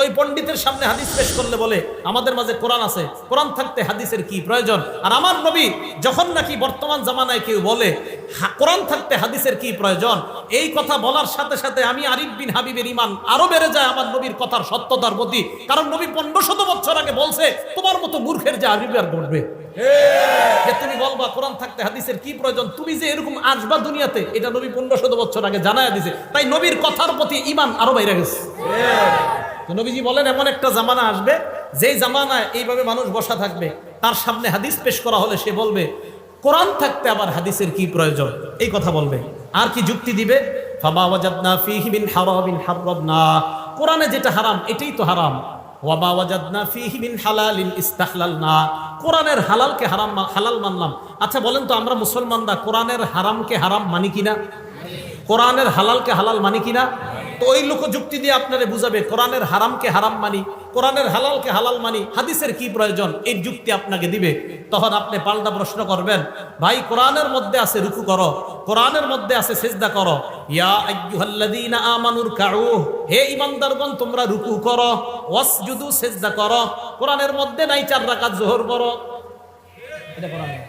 ওই পণ্ডিতের সামনে হাদিস পেশ করলে বলে আমাদের মাঝে কোরআন আছে, কোরআন থাকতে হাদিসের কি প্রয়োজন? আর আমার নবী যখন নাকি বর্তমান জামানায় কেউ বলে কোরআন থাকতে হাদিসের কি প্রয়োজন, এই কথা বলার সাথে সাথে আমি আরিফ বিন হাবিবের ঈমান আরো বেড়ে যায় আমার নবীর কথার সত্যতার প্রতি। কারণ নবী 1500 বছর আগে বলছে, তোমার মতো মূর্খের যে আরিফ আর ঘটবে যে তুমি বলবা কোরআন থাকতে হাদিসের কি প্রয়োজন, তুমি যে এরকম আসবা দুনিয়াতে, এটা নবী 1500 বছর আগে জানায়া দিছে। তাই নবীর কথার প্রতি ঈমান আরো বাইরে গেছে। তো নবীজি বলেন এমন একটা জামানা আসবে যেই জামানায় এইভাবে মানুষ বসা থাকবে, তার সামনে হাদিস পেশ করা হলে সে বলবে কোরআন থাকতে আবার হাদিসের কি প্রয়োজন, এই কথা বলবে। আর কি যুক্তি দিবে? ফামা ওয়াজাদনা ফীহি মিন হারামিন হারামনা, কোরআনে যেটা হারাম এটাই তো হারাম। ওয়ামা ওয়াজাদনা ফীহি মিন হালালিন ইস্তাহলালনা, কোরআনের হালালকে হারাম হালাল মানলাম। আচ্ছা বলেন তো আমরা মুসলমানরা কোরআনের হারামকে হারাম মানি কিনা? কোরআনের হালালকে হালাল মানি কিনা? তো ওই লোক যুক্তি দিয়ে আপনারে বুঝাবে কোরআনের হারামকে হারাম মানি, কোরআনের হালালকে হালাল মানি, হাদিসের কি প্রয়োজন, এই যুক্তি আপনাকে দিবে। তখন আপনি পাল্টা প্রশ্ন করবেন, ভাই কোরআনের মধ্যে আছে রুকু করো, কোরআনের মধ্যে আছে সিজদা করো, ইয়া আইয়ুহাল্লাযীনা আমানুর কাউ, হে ঈমানদারগণ তোমরা রুকু করো, ওয়াসজুদু সিজদা করো। কোরআনের মধ্যে নাই 4 রাকাত যোহর করো, এটা কোরআনে।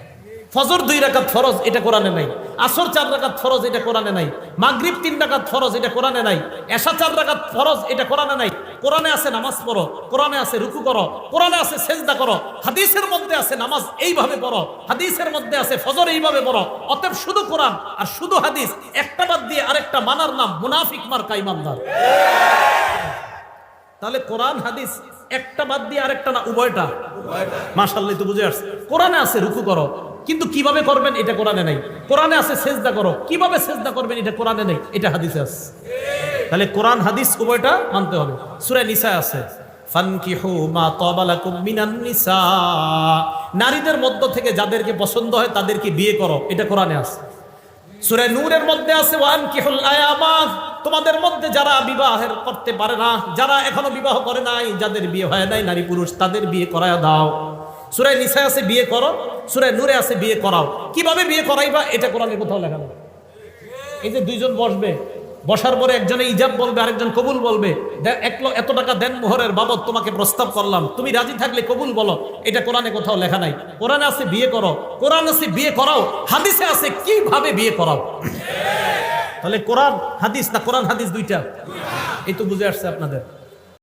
ফজর 2 রাকাত ফরজ, এটা কোরআনে নাই। আসর 4 রাকাত ফরজ, এটা কোরআনে নাই। মাগরিব 3 রাকাত ফরজ, এটা কোরআনে নাই। এশা 4 রাকাত ফরজ, এটা কোরআনে নাই। কোরআনে আছে নামাজ পড়ো, কোরআনে আছে রুকু করো, কোরআনে আছে সিজদা করো, হাদিসের মধ্যে আছে নামাজ এইভাবে পড়ো, হাদিসের মধ্যে আছে ফজর এইভাবে পড়ো। অতএব শুধু কোরআন আর শুধু হাদিস, একটা বাদ দিয়ে আরেকটা মানার নাম মুনাফিক মার্কা ঈমানদার। তাহলে কোরআন হাদিস একটা বাদ দিয়ে আরেকটা না, উভয়টা। মাশাআল্লাহ, তো বুঝে আসছে। কোরআনে আছে রুকু করো, কিন্তু কিভাবে করবেন এটা কোরআনে নাই। কোরআনে আছে সিজদা করো, কিভাবে সিজদা করবেন এটা কোরআনে নাই, এটা হাদিসে আছে। তাহলে কোরআন হাদিস উভয়টা মানতে হবে। সূরা নিসা আছে ফানকিহু মা তাবা লাকুম মিনান নিসা, নারীদের মধ্য থেকে যাদেরকে পছন্দ হয় তাদেরকে বিয়ে করো, এটা কোরআনে আছে। সূরা নূরের মধ্যে আছে ওয়ানকিহুল আয়ামা, তোমাদের মধ্যে যারা বিবাহের করতে পারে না, যারা এখনো বিবাহ করে নাই, যাদের বিয়ে হয় নাই নারী পুরুষ, তাদের বিয়ে করায় দাও। সূরা নিসা আছে বিয়ে করো, সূরা নূরে আছে বিয়ে করাও। কিভাবে বিয়ে করাইবা এটা কোরআনে কোথাও লেখা নেই। এই যে দুইজন বসবে, বসার পরে একজনে ইজাব বলবে আরেকজন কবুল বলবে, এত টাকা দেন মোহরের বাবদ তোমাকে প্রস্তাব করলাম, তুমি রাজি থাকলে কবুল বলো, এটা কোরআনে কোথাও লেখা নাই। কোরআনে আছে বিয়ে করো, কোরআন আছে বিয়ে করাও, হাদিসে আছে কিভাবে বিয়ে করাও। তাহলে কোরআন হাদিস না কোরআন হাদিস দুইটা, এই তো বুঝে আসছে আপনাদের।